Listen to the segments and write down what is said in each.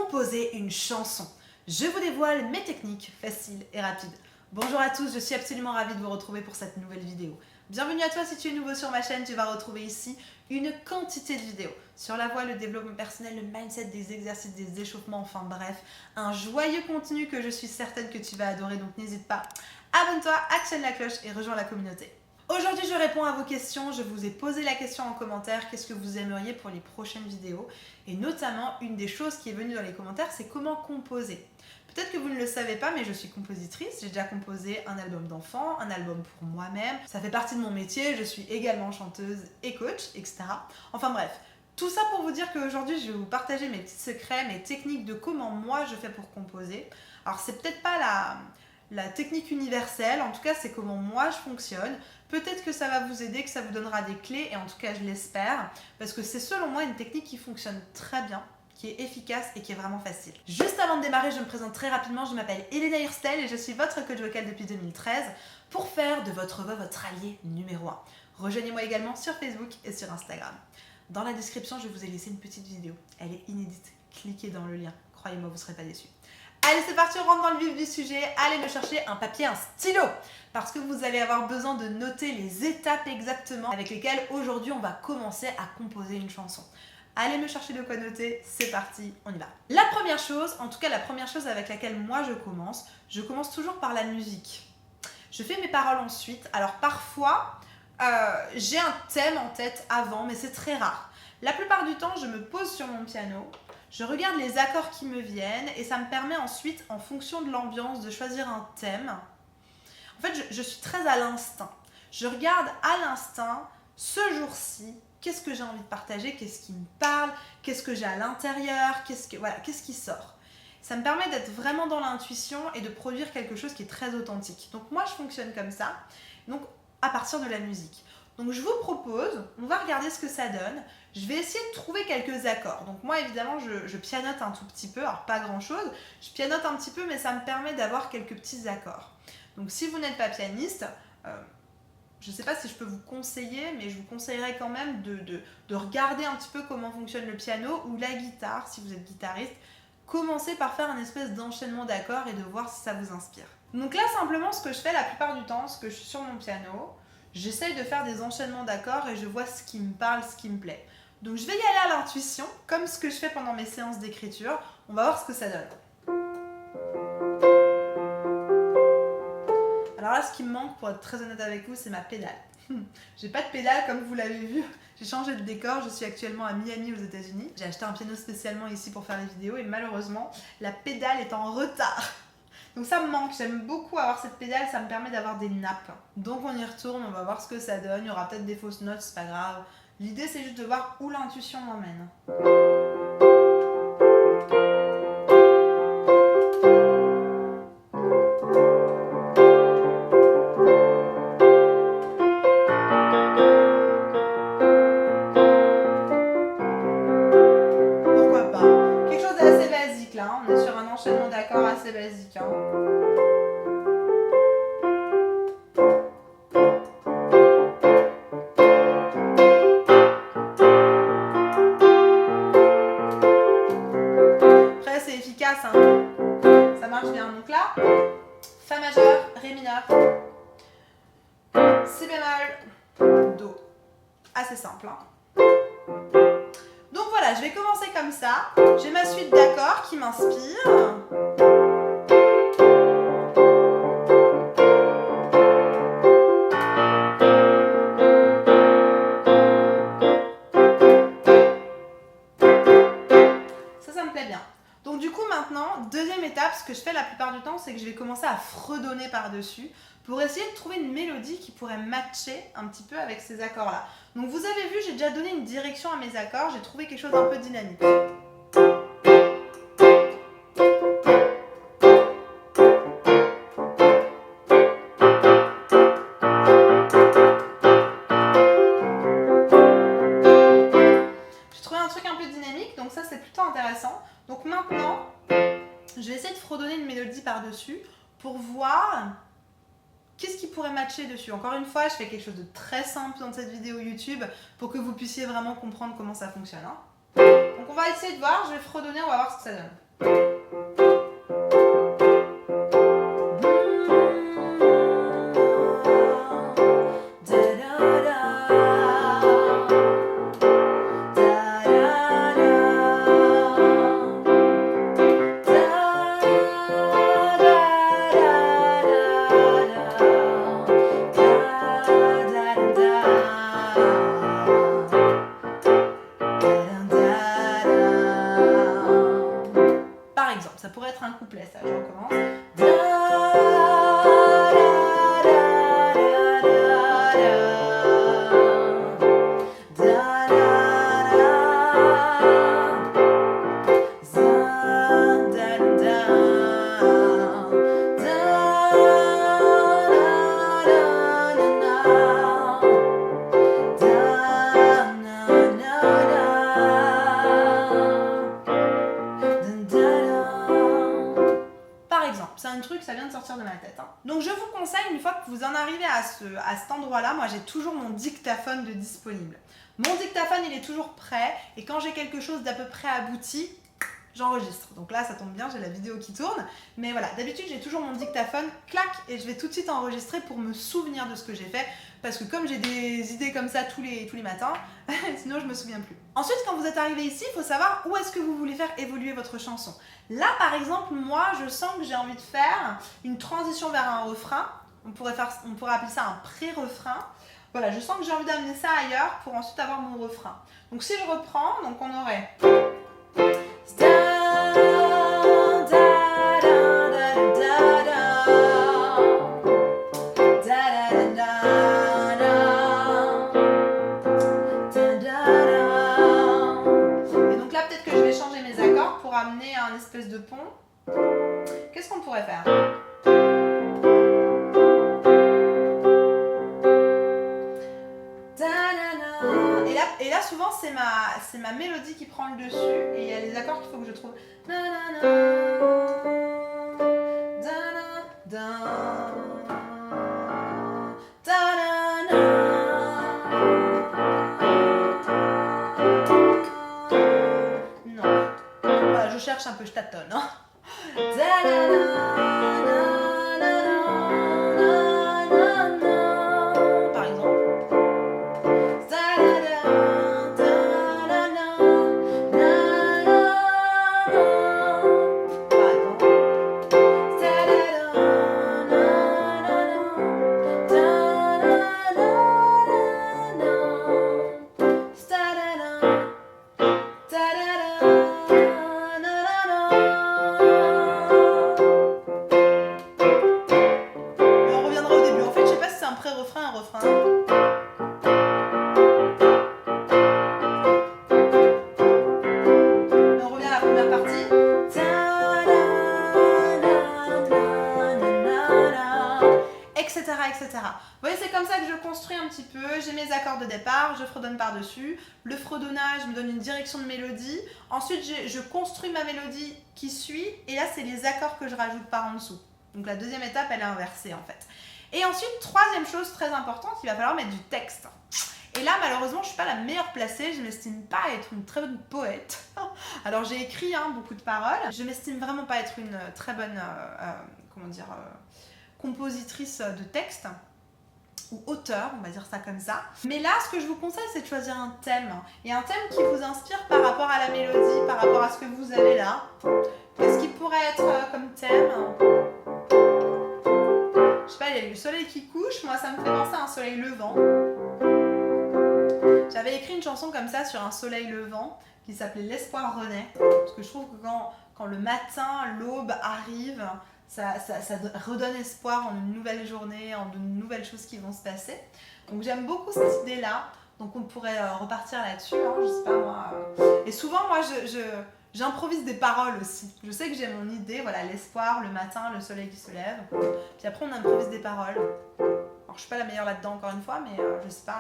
composer une chanson. Je vous dévoile mes techniques faciles et rapides. Bonjour à tous, je suis absolument ravie de vous retrouver pour cette nouvelle vidéo. Bienvenue à toi si tu es nouveau sur ma chaîne, tu vas retrouver ici une quantité de vidéos sur la voix, le développement personnel, le mindset, des exercices, des échauffements, enfin bref, un joyeux contenu que je suis certaine que tu vas adorer, donc n'hésite pas, abonne-toi, actionne la cloche et rejoins la communauté. Aujourd'hui, je réponds à vos questions. Je vous ai posé la question en commentaire, qu'est-ce que vous aimeriez pour les prochaines vidéos? Et notamment, une des choses qui est venue dans les commentaires, c'est comment composer. Peut-être que vous ne le savez pas, mais je suis compositrice. J'ai déjà composé un album d'enfant, un album pour moi-même. Ça fait partie de mon métier. Je suis également chanteuse et coach, etc. Enfin bref, tout ça pour vous dire qu'aujourd'hui, je vais vous partager mes petits secrets, mes techniques de comment moi je fais pour composer. Alors, c'est peut-être pas la technique universelle, en tout cas c'est comment moi je fonctionne. Peut-être que ça va vous aider, que ça vous donnera des clés, et en tout cas je l'espère, parce que c'est selon moi une technique qui fonctionne très bien, qui est efficace et qui est vraiment facile. Juste avant de démarrer, je me présente très rapidement, je m'appelle Elena Hirstel et je suis votre coach vocal depuis 2013 pour faire de votre voix votre allié numéro 1. Rejoignez-moi également sur Facebook et sur Instagram. Dans la description, je vous ai laissé une petite vidéo, elle est inédite, cliquez dans le lien, croyez-moi, vous ne serez pas déçus. Allez, c'est parti, on rentre dans le vif du sujet. Allez me chercher un papier, un stylo, parce que vous allez avoir besoin de noter les étapes exactement avec lesquelles aujourd'hui on va commencer à composer une chanson. Allez me chercher de quoi noter, c'est parti, on y va. La première chose, en tout cas la première chose avec laquelle moi je commence toujours par la musique. Je fais mes paroles ensuite. Alors parfois, j'ai un thème en tête avant, mais c'est très rare. La plupart du temps, je me pose sur mon piano, je regarde les accords qui me viennent et ça me permet ensuite, en fonction de l'ambiance, de choisir un thème. En fait, je suis très à l'instinct. Je regarde à l'instinct, ce jour-ci, qu'est-ce que j'ai envie de partager, qu'est-ce qui me parle, qu'est-ce que j'ai à l'intérieur, qu'est-ce qui sort. Ça me permet d'être vraiment dans l'intuition et de produire quelque chose qui est très authentique. Donc moi, je fonctionne comme ça, donc à partir de la musique. Donc je vous propose, on va regarder ce que ça donne. Je vais essayer de trouver quelques accords. Donc moi évidemment je pianote un tout petit peu, alors pas grand chose. Je pianote un petit peu mais ça me permet d'avoir quelques petits accords. Donc si vous n'êtes pas pianiste, je ne sais pas si je peux vous conseiller, mais je vous conseillerais quand même de regarder un petit peu comment fonctionne le piano ou la guitare, si vous êtes guitariste. Commencez par faire un espèce d'enchaînement d'accords et de voir si ça vous inspire. Donc là simplement ce que je fais la plupart du temps, c'est que je suis sur mon piano, j'essaye de faire des enchaînements d'accords et je vois ce qui me parle, ce qui me plaît. Donc je vais y aller à l'intuition, comme ce que je fais pendant mes séances d'écriture. On va voir ce que ça donne. Alors là, ce qui me manque, pour être très honnête avec vous, c'est ma pédale. J'ai pas de pédale, comme vous l'avez vu. J'ai changé de décor, je suis actuellement à Miami aux États-Unis. J'ai acheté un piano spécialement ici pour faire les vidéos et malheureusement, la pédale est en retard. Donc ça me manque, j'aime beaucoup avoir cette pédale, ça me permet d'avoir des nappes. Donc on y retourne, on va voir ce que ça donne. Il y aura peut-être des fausses notes, c'est pas grave. L'idée c'est juste de voir où l'intuition m'emmène. Pourquoi pas? Quelque chose d'assez basique là, hein. On est sur un enchaînement d'accords assez basique. Hein. Hein. Ça marche bien. Donc là, Fa majeur, Ré mineur, Si bémol, Do. Assez simple. Hein. Donc voilà, je vais commencer comme ça. J'ai ma suite d'accords qui m'inspire. Ça me plaît bien. Donc du coup maintenant, deuxième étape, ce que je fais la plupart du temps, c'est que je vais commencer à fredonner par-dessus pour essayer de trouver une mélodie qui pourrait matcher un petit peu avec ces accords-là. Donc vous avez vu, j'ai déjà donné une direction à mes accords, j'ai trouvé quelque chose d'un peu dynamique. J'ai trouvé un truc un peu dynamique, donc ça c'est plutôt intéressant. Donc maintenant, je vais essayer de fredonner une mélodie par-dessus pour voir qu'est-ce qui pourrait matcher dessus. Encore une fois, je fais quelque chose de très simple dans cette vidéo YouTube pour que vous puissiez vraiment comprendre comment ça fonctionne. Hein. Donc on va essayer de voir, je vais fredonner, on va voir ce que ça donne. Par exemple, ça pourrait être un couplet, ça, je recommence. Par exemple, c'est un truc, ça vient de sortir de ma tête. Hein. Donc je vous conseille, une fois que vous en arrivez à cet endroit-là, moi j'ai toujours mon dictaphone de disponible. Mon dictaphone, il est toujours prêt, et quand j'ai quelque chose d'à peu près abouti, j'enregistre. Donc là, ça tombe bien, j'ai la vidéo qui tourne. Mais voilà, d'habitude, j'ai toujours mon dictaphone, clac, et je vais tout de suite enregistrer pour me souvenir de ce que j'ai fait. Parce que comme j'ai des idées comme ça tous les matins, sinon je me souviens plus. Ensuite, quand vous êtes arrivé ici, il faut savoir où est-ce que vous voulez faire évoluer votre chanson. Là, par exemple, moi, je sens que j'ai envie de faire une transition vers un refrain. On pourrait appeler ça un pré-refrain. Voilà, je sens que j'ai envie d'amener ça ailleurs pour ensuite avoir mon refrain. Donc si je reprends, donc on aurait... Et donc là, peut-être que je vais changer mes accords pour amener un espèce de pont. Qu'est-ce qu'on pourrait faire ? Et là souvent, c'est ma mélodie qui prend le dessus et il y a les accords qu'il faut que je trouve. Non. Voilà, je cherche un peu, je tâtonne. Hein. Par exemple. Refrain, un refrain. On revient à la première partie. Etc. etc. Vous voyez, c'est comme ça que je construis un petit peu. J'ai mes accords de départ, je fredonne par-dessus. Le fredonnage me donne une direction de mélodie. Ensuite, je construis ma mélodie qui suit. Et là, c'est les accords que je rajoute par en dessous. Donc la deuxième étape, elle est inversée en fait. Et ensuite, troisième chose très importante, il va falloir mettre du texte. Et là, malheureusement, je ne suis pas la meilleure placée, je ne m'estime pas être une très bonne poète. Alors, j'ai écrit beaucoup de paroles, je ne m'estime vraiment pas être une très bonne compositrice de texte, ou auteur, on va dire ça comme ça. Mais là, ce que je vous conseille, c'est de choisir un thème. Et un thème qui vous inspire par rapport à la mélodie, par rapport à ce que vous avez là. Qu'est-ce qui pourrait être comme thème ? Je sais pas, il y a le soleil qui couche, moi ça me fait penser à un soleil levant. J'avais écrit une chanson comme ça sur un soleil levant qui s'appelait L'espoir renaît. Parce que je trouve que quand le matin, l'aube arrive, ça redonne espoir en une nouvelle journée, en de nouvelles choses qui vont se passer. Donc j'aime beaucoup cette idée-là. Donc on pourrait repartir là-dessus, hein, je sais pas moi. Et souvent moi j'improvise des paroles aussi. Je sais que j'ai mon idée, voilà, l'espoir, le matin, le soleil qui se lève. Puis après, on improvise des paroles. Alors, je suis pas la meilleure là-dedans, encore une fois, mais je sais pas.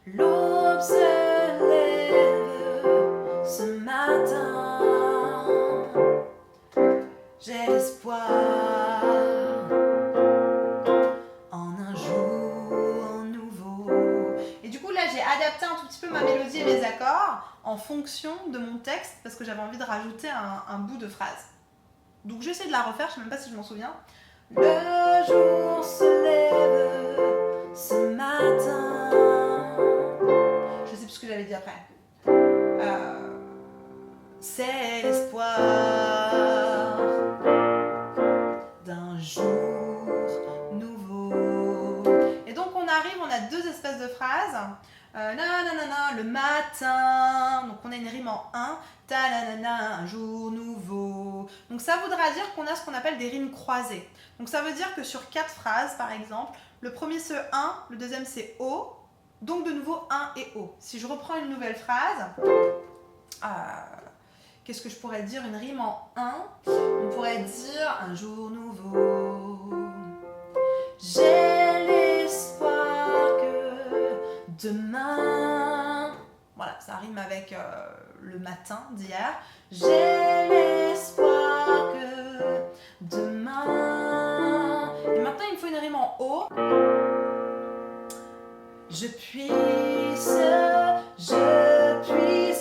L'aube se lève ce matin. J'ai l'espoir en un jour nouveau. Et du coup, là, j'ai adapté un tout petit peu ma mélodie et mes accords en en fonction de mon texte parce que j'avais envie de rajouter un bout de phrase. Donc j'essaie de la refaire, je sais même pas si je m'en souviens. Le jour se lève ce matin. Je sais plus ce que j'avais dit après. C'est l'espoir d'un jour nouveau. Et donc on arrive, on a deux espèces de phrases. Le matin, donc on a une rime en un, un jour nouveau. Donc ça voudra dire qu'on a ce qu'on appelle des rimes croisées. Donc ça veut dire que sur 4 phrases par exemple, le premier c'est un, le deuxième c'est o, donc de nouveau un et o. Si je reprends une nouvelle phrase, qu'est-ce que je pourrais dire? Une rime en un, on pourrait dire un jour nouveau. J'ai l'espoir que demain, voilà, ça rime avec le matin d'hier. J'ai l'espoir que demain. Et maintenant, il me faut une rime en haut. Je puisse.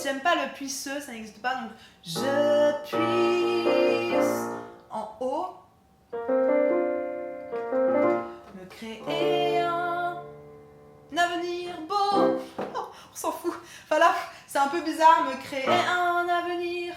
J'aime pas le puisseux, ça n'existe pas, donc je puisse en haut me créer un avenir beau. Oh, on s'en fout. Enfin là, c'est un peu bizarre, me créer un avenir.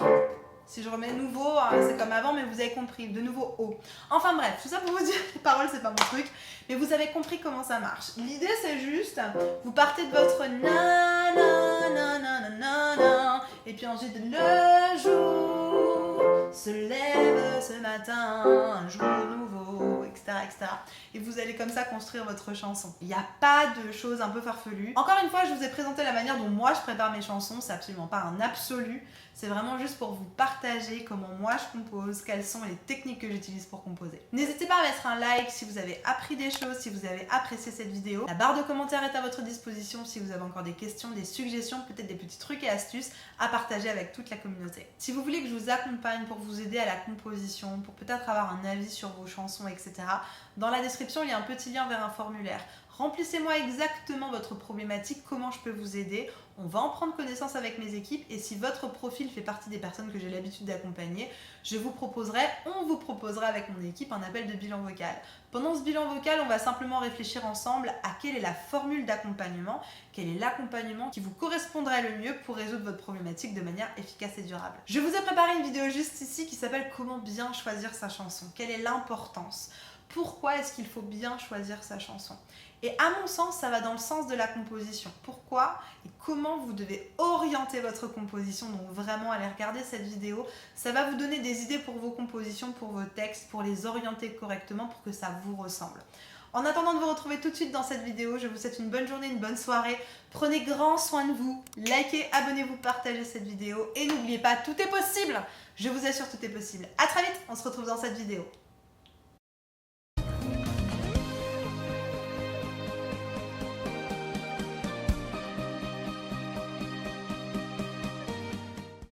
Si je remets nouveau, c'est comme avant, mais vous avez compris, de nouveau haut. Enfin bref, tout ça pour vous dire, les paroles c'est pas mon truc, mais vous avez compris comment ça marche. L'idée c'est juste, vous partez de votre na na na na na na, et puis ensuite le jour se lève ce matin, un jour nouveau, etc., etc. Et vous allez comme ça construire votre chanson. Il n'y a pas de choses un peu farfelues. Encore une fois, je vous ai présenté la manière dont moi je prépare mes chansons, c'est absolument pas un absolu, c'est vraiment juste pour vous partager comment moi je compose, quelles sont les techniques que j'utilise pour composer. N'hésitez pas à mettre un like si vous avez appris des choses, si vous avez apprécié cette vidéo. La barre de commentaires est à votre disposition si vous avez encore des questions, des suggestions, peut-être des petits trucs et astuces à partager avec toute la communauté. Si vous voulez que je vous accompagne pour vous aider à la composition, pour peut-être avoir un avis sur vos chansons, etc., dans la description, il y a un petit lien vers un formulaire. Remplissez-moi exactement votre problématique, comment je peux vous aider. On va en prendre connaissance avec mes équipes et si votre profil fait partie des personnes que j'ai l'habitude d'accompagner, on vous proposera avec mon équipe un appel de bilan vocal. Pendant ce bilan vocal, on va simplement réfléchir ensemble à quelle est la formule d'accompagnement, quel est l'accompagnement qui vous correspondrait le mieux pour résoudre votre problématique de manière efficace et durable. Je vous ai préparé une vidéo juste ici qui s'appelle « Comment bien choisir sa chanson ?» Quelle est l'importance? Pourquoi est-ce qu'il faut bien choisir sa chanson? Et à mon sens, ça va dans le sens de la composition. Pourquoi et comment vous devez orienter votre composition. Donc vraiment, allez regarder cette vidéo. Ça va vous donner des idées pour vos compositions, pour vos textes, pour les orienter correctement, pour que ça vous ressemble. En attendant de vous retrouver tout de suite dans cette vidéo, je vous souhaite une bonne journée, une bonne soirée. Prenez grand soin de vous. Likez, abonnez-vous, partagez cette vidéo. Et n'oubliez pas, tout est possible. Je vous assure, tout est possible. À très vite, on se retrouve dans cette vidéo.